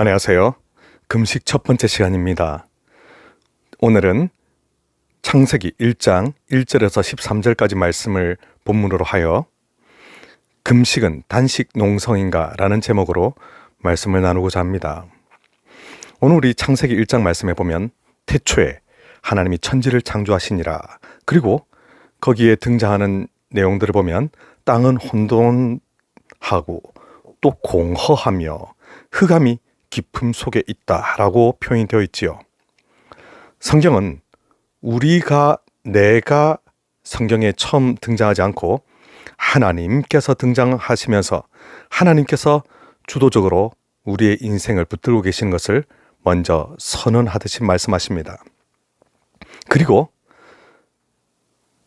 안녕하세요. 금식 첫 번째 시간입니다. 오늘은 창세기 1장 1절에서 13절까지 말씀을 본문으로 하여 금식은 단식 농성인가? 라는 제목으로 말씀을 나누고자 합니다. 오늘 우리 창세기 1장 말씀에 보면 태초에 하나님이 천지를 창조하시니라. 그리고 거기에 등장하는 내용들을 보면 땅은 혼돈하고 또 공허하며 흑암이 깊음 속에 있다라고 표현되어 있지요. 성경은 내가 성경에 처음 등장하지 않고 하나님께서 등장하시면서 하나님께서 주도적으로 우리의 인생을 붙들고 계시는 것을 먼저 선언하듯이 말씀하십니다. 그리고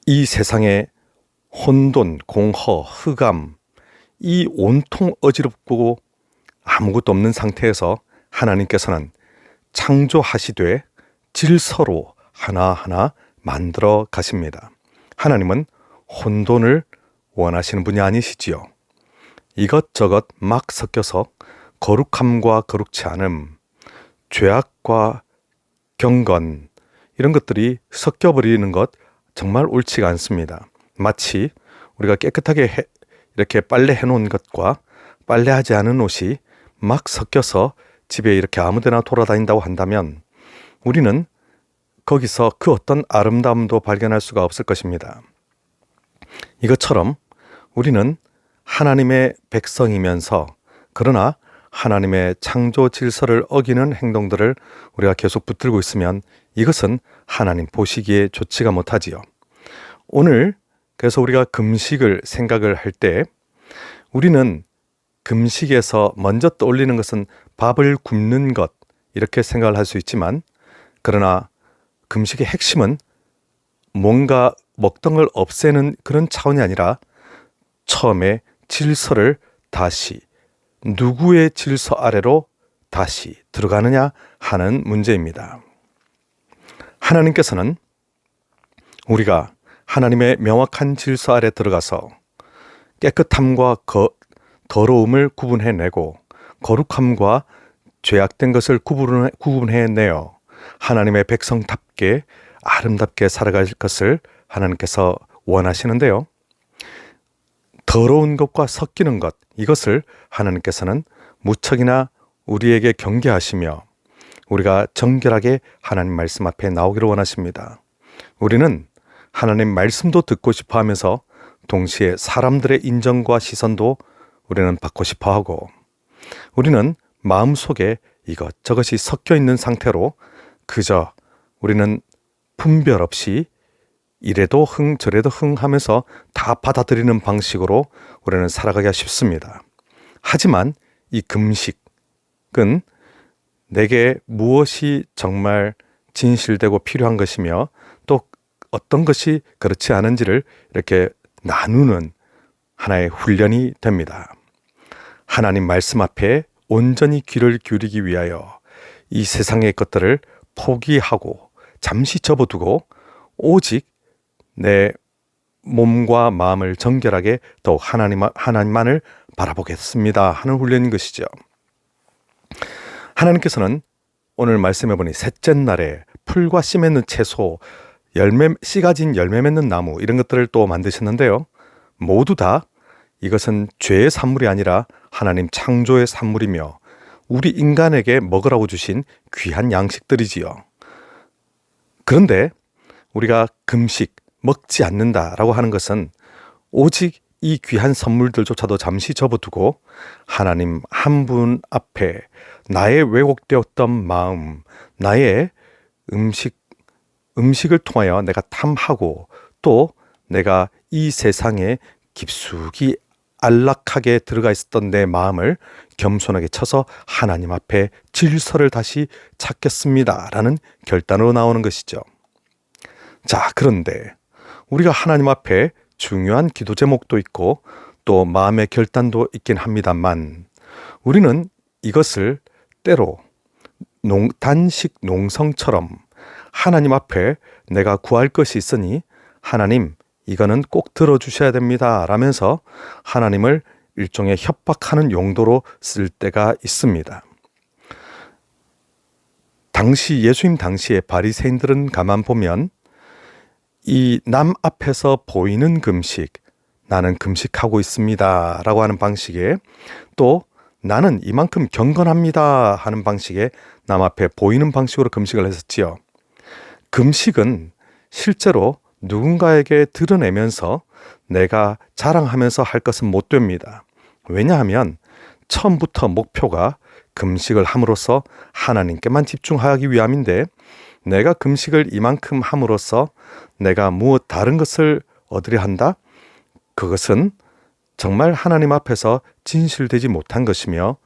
이 세상의 혼돈, 공허, 흑암, 이 온통 어지럽고 아무것도 없는 상태에서 하나님께서는 창조하시되 질서로 하나하나 만들어 가십니다. 하나님은 혼돈을 원하시는 분이 아니시지요. 이것저것 막 섞여서 거룩함과 거룩치 않음, 죄악과 경건 이런 것들이 섞여버리는 것 정말 옳지가 않습니다. 마치 우리가 깨끗하게 이렇게 빨래해 놓은 것과 빨래하지 않은 옷이 막 섞여서 집에 이렇게 아무데나 돌아다닌다고 한다면 우리는 거기서 그 어떤 아름다움도 발견할 수가 없을 것입니다. 이것처럼 우리는 하나님의 백성이면서 그러나 하나님의 창조 질서를 어기는 행동들을 우리가 계속 붙들고 있으면 이것은 하나님 보시기에 좋지가 못하지요. 오늘 그래서 우리가 금식을 생각을 할 때 우리는 금식에서 먼저 떠올리는 것은 밥을 굶는 것 이렇게 생각을 할 수 있지만 그러나 금식의 핵심은 뭔가 먹던 걸 없애는 그런 차원이 아니라 처음에 질서를 다시 누구의 질서 아래로 다시 들어가느냐 하는 문제입니다. 하나님께서는 우리가 하나님의 명확한 질서 아래 들어가서 깨끗함과 더러움을 구분해내고 거룩함과 죄악된 것을 구분해내어 하나님의 백성답게 아름답게 살아갈 것을 하나님께서 원하시는데요. 더러운 것과 섞이는 것 이것을 하나님께서는 무척이나 우리에게 경계하시며 우리가 정결하게 하나님 말씀 앞에 나오기를 원하십니다. 우리는 하나님 말씀도 듣고 싶어 하면서 동시에 사람들의 인정과 시선도 우리는 받고 싶어 하고 우리는 마음속에 이것저것이 섞여 있는 상태로 그저 우리는 분별 없이 이래도 흥 저래도 흥 하면서 다 받아들이는 방식으로 우리는 살아가기가 쉽습니다. 하지만 이 금식은 내게 무엇이 정말 진실되고 필요한 것이며 또 어떤 것이 그렇지 않은지를 이렇게 나누는 하나의 훈련이 됩니다. 하나님 말씀 앞에 온전히 귀를 기울이기 위하여 이 세상의 것들을 포기하고 잠시 접어두고 오직 내 몸과 마음을 정결하게 더욱 하나님만을 바라보겠습니다 하는 훈련인 것이죠. 하나님께서는 오늘 말씀해 보니 셋째 날에 풀과 씨 맺는 채소, 씨 가진 열매 맺는 나무 이런 것들을 또 만드셨는데요. 모두 다 이것은 죄의 산물이 아니라 하나님 창조의 산물이며 우리 인간에게 먹으라고 주신 귀한 양식들이지요. 그런데 우리가 금식, 먹지 않는다라고 하는 것은 오직 이 귀한 선물들조차도 잠시 접어두고 하나님 한 분 앞에 나의 왜곡되었던 마음, 나의 음식을 통하여 내가 탐하고 또 내가 이 세상에 깊숙이 안락하게 들어가 있었던 내 마음을 겸손하게 쳐서 하나님 앞에 질서를 다시 찾겠습니다 라는 결단으로 나오는 것이죠. 자, 그런데 우리가 하나님 앞에 중요한 기도 제목도 있고 또 마음의 결단도 있긴 합니다만 우리는 이것을 때로 단식 농성처럼 하나님 앞에 내가 구할 것이 있으니 하나님 이거는 꼭 들어주셔야 됩니다 라면서 하나님을 일종의 협박하는 용도로 쓸 때가 있습니다. 예수님 당시에 바리새인들은 가만 보면 이 남 앞에서 보이는 금식, 나는 금식하고 있습니다 라고 하는 방식에, 또 나는 이만큼 경건합니다 하는 방식에 남 앞에 보이는 방식으로 금식을 했었지요. 금식은 실제로 누군가에게 드러내면서 내가 자랑하면서 할 것은 못 됩니다. 왜냐하면 처음부터 목표가 금식을 함으로써 하나님께만 집중하기 위함인데, 내가 금식을 이만큼 함으로써 내가 무엇 다른 것을 얻으려 한다? 그것은 정말 하나님 앞에서 진실되지 못한 것이며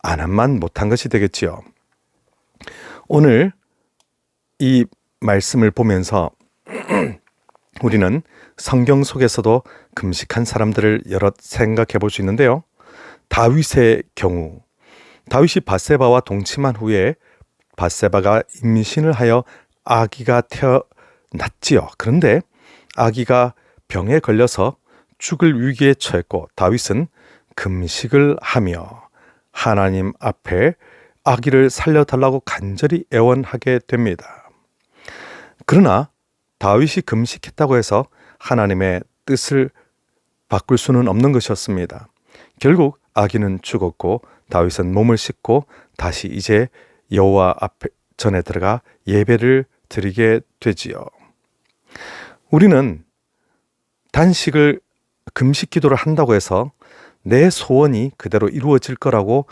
안함만 못한 것이 되겠지요. 오늘 이 말씀을 보면서 우리는 성경 속에서도 금식한 사람들을 여럿 생각해 볼 수 있는데요. 다윗의 경우, 다윗이 밧세바와 동침한 후에 밧세바가 임신을 하여 아기가 태어났지요. 그런데 아기가 병에 걸려서 죽을 위기에 처했고, 다윗은 금식을 하며 하나님 앞에 아기를 살려달라고 간절히 애원하게 됩니다. 그러나 다윗이 금식했다고 해서 하나님의 뜻을 바꿀 수는 없는 것이었습니다. 결국 아기는 죽었고 다윗은 몸을 씻고 다시 이제 여호와 앞에 전에 들어가 예배를 드리게 되지요. 우리는 단식을 금식 기도를 한다고 해서 내 소원이 그대로 이루어질 거라고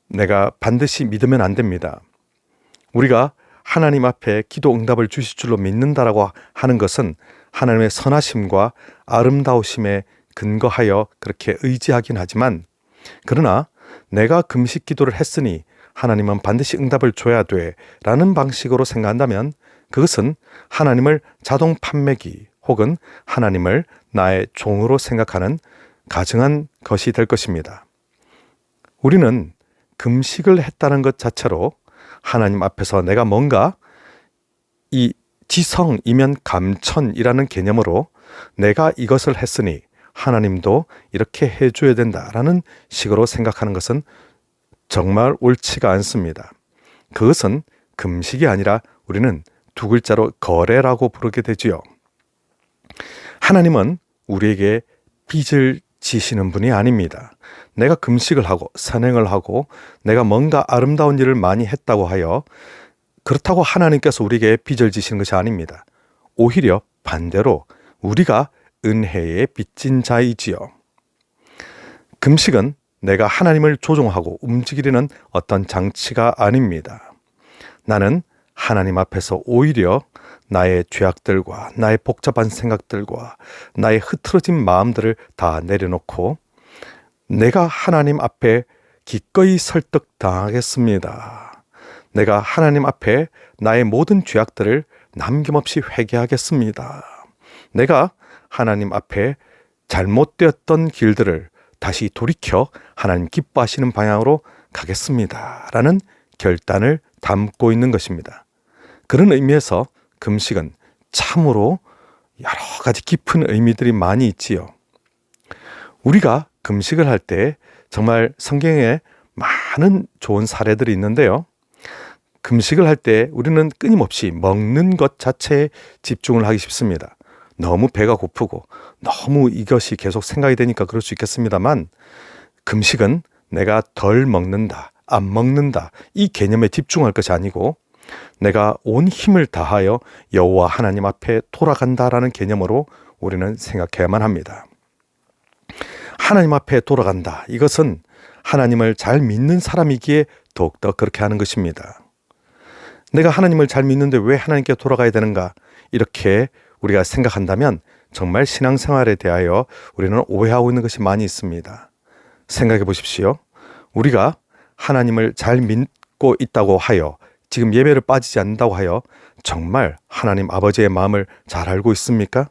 내가 반드시 믿으면 안 됩니다. 우리가 하나님 앞에 기도 응답을 주실 줄로 믿는다라고 하는 것은 하나님의 선하심과 아름다우심에 근거하여 그렇게 의지하긴 하지만, 그러나 내가 금식 기도를 했으니 하나님은 반드시 응답을 줘야 돼 라는 방식으로 생각한다면 그것은 하나님을 자동 판매기 혹은 하나님을 나의 종으로 생각하는 가증한 것이 될 것입니다. 우리는 금식을 했다는 것 자체로 하나님 앞에서 내가 뭔가 이 지성이면 감천이라는 개념으로 내가 이것을 했으니 하나님도 이렇게 해줘야 된다라는 식으로 생각하는 것은 정말 옳지가 않습니다. 그것은 금식이 아니라 우리는 두 글자로 거래라고 부르게 되지요. 하나님은 우리에게 빚을 지시는 분이 아닙니다. 내가 금식을 하고 선행을 하고 내가 뭔가 아름다운 일을 많이 했다고 하여 그렇다고 하나님께서 우리에게 빚을 지시는 것이 아닙니다. 오히려 반대로 우리가 은혜의 빚진 자이지요. 금식은 내가 하나님을 조종하고 움직이려는 어떤 장치가 아닙니다. 나는 하나님 앞에서 오히려 나의 죄악들과 나의 복잡한 생각들과 나의 흐트러진 마음들을 다 내려놓고 내가 하나님 앞에 기꺼이 설득당하겠습니다. 내가 하나님 앞에 나의 모든 죄악들을 남김없이 회개하겠습니다. 내가 하나님 앞에 잘못되었던 길들을 다시 돌이켜 하나님 기뻐하시는 방향으로 가겠습니다 라는 결단을 담고 있는 것입니다. 그런 의미에서 금식은 참으로 여러 가지 깊은 의미들이 많이 있지요. 우리가 금식을 할 때 정말 성경에 많은 좋은 사례들이 있는데요. 금식을 할 때 우리는 끊임없이 먹는 것 자체에 집중을 하기 쉽습니다. 너무 배가 고프고 너무 이것이 계속 생각이 되니까 그럴 수 있겠습니다만, 금식은 내가 덜 먹는다, 안 먹는다 이 개념에 집중할 것이 아니고 내가 온 힘을 다하여 여호와 하나님 앞에 돌아간다라는 개념으로 우리는 생각해야만 합니다. 하나님 앞에 돌아간다. 이것은 하나님을 잘 믿는 사람이기에 더욱더 그렇게 하는 것입니다. 내가 하나님을 잘 믿는데 왜 하나님께 돌아가야 되는가? 이렇게 우리가 생각한다면 정말 신앙생활에 대하여 우리는 오해하고 있는 것이 많이 있습니다. 생각해 보십시오. 우리가 하나님을 잘 믿고 있다고 하여 지금 예배를 빠지지 않는다고 하여 정말 하나님 아버지의 마음을 잘 알고 있습니까?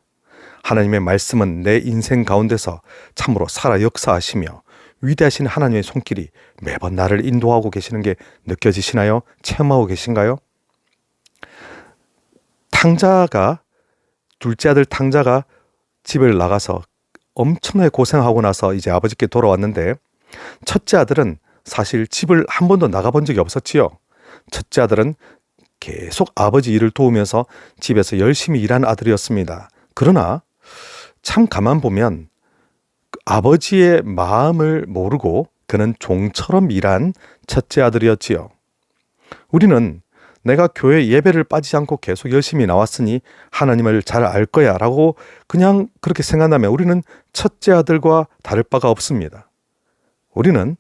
하나님의 말씀은 내 인생 가운데서 참으로 살아 역사하시며 위대하신 하나님의 손길이 매번 나를 인도하고 계시는 게 느껴지시나요? 체험하고 계신가요? 둘째 아들 탕자가 집을 나가서 엄청나게 고생하고 나서 이제 아버지께 돌아왔는데, 첫째 아들은 사실 집을 한 번도 나가본 적이 없었지요. 첫째 아들은 계속 아버지 일을 도우면서 집에서 열심히 일한 아들이었습니다. 그러나 참 가만 보면 아버지의 마음을 모르고 그는 종처럼 일한 첫째 아들이었지요. 우리는 내가 교회 예배를 빠지지 않고 계속 열심히 나왔으니 하나님을 잘 알 거야 라고 그냥 그렇게 생각하면 우리는 첫째 아들과 다를 바가 없습니다. 우리는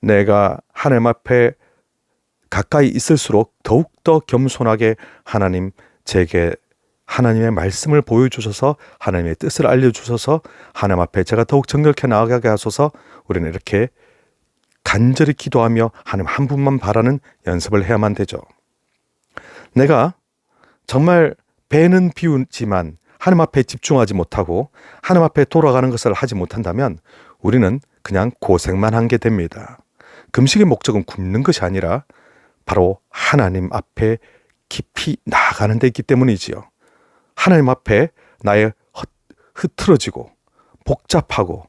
내가 하나님 앞에 가까이 있을수록 더욱더 겸손하게 하나님 제게 하나님의 말씀을 보여주셔서 하나님의 뜻을 알려주셔서 하나님 앞에 제가 더욱 정결케 나아가게 하소서. 우리는 이렇게 간절히 기도하며 하나님 한 분만 바라는 연습을 해야만 되죠. 내가 정말 배는 비우지만 하나님 앞에 집중하지 못하고 하나님 앞에 돌아가는 것을 하지 못한다면 우리는 그냥 고생만 한 게 됩니다. 금식의 목적은 굶는 것이 아니라 바로 하나님 앞에 깊이 나아가는 데 있기 때문이지요. 하나님 앞에 나의 흐트러지고 복잡하고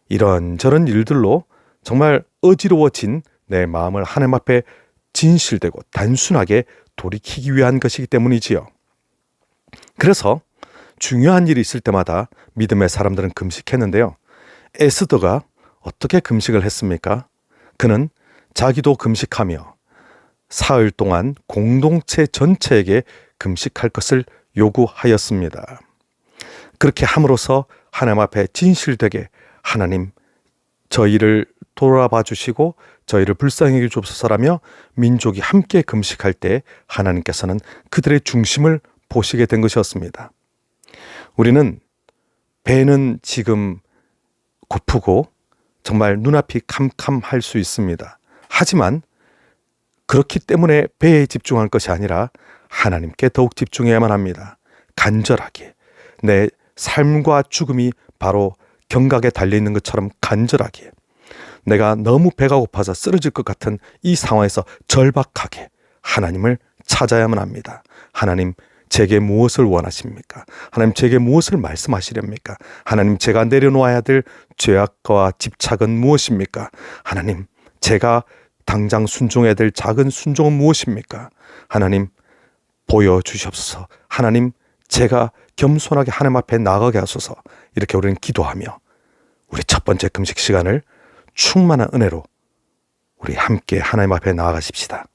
이런저런 일들로 정말 어지러워진 내 마음을 하나님 앞에 진실되고 단순하게 돌이키기 위한 것이기 때문이지요. 그래서 중요한 일이 있을 때마다 믿음의 사람들은 금식했는데요. 에스더가 어떻게 금식을 했습니까? 그는 자기도 금식하며 사흘 동안 공동체 전체에게 금식할 것을 요구하였습니다. 그렇게 함으로써 하나님 앞에 진실되게 하나님 저희를 돌아봐 주시고 저희를 불쌍히 여겨 주옵소서라며 민족이 함께 금식할 때 하나님께서는 그들의 중심을 보시게 된 것이었습니다. 우리는 배는 지금 고프고 정말 눈앞이 캄캄할 수 있습니다. 하지만 그렇기 때문에 배에 집중할 것이 아니라 하나님께 더욱 집중해야만 합니다. 간절하게 내 삶과 죽음이 바로 경각에 달려있는 것처럼 간절하게 내가 너무 배가 고파서 쓰러질 것 같은 이 상황에서 절박하게 하나님을 찾아야만 합니다. 하나님 제게 무엇을 원하십니까? 하나님 제게 무엇을 말씀하시렵니까? 하나님 제가 내려놓아야 될 죄악과 집착은 무엇입니까? 하나님 제가 당장 순종해야 될 작은 순종은 무엇입니까? 하나님 보여주시옵소서. 하나님 제가 겸손하게 하나님 앞에 나가게 하소서. 이렇게 우리는 기도하며 우리 첫 번째 금식 시간을 충만한 은혜로 우리 함께 하나님 앞에 나아가십시다.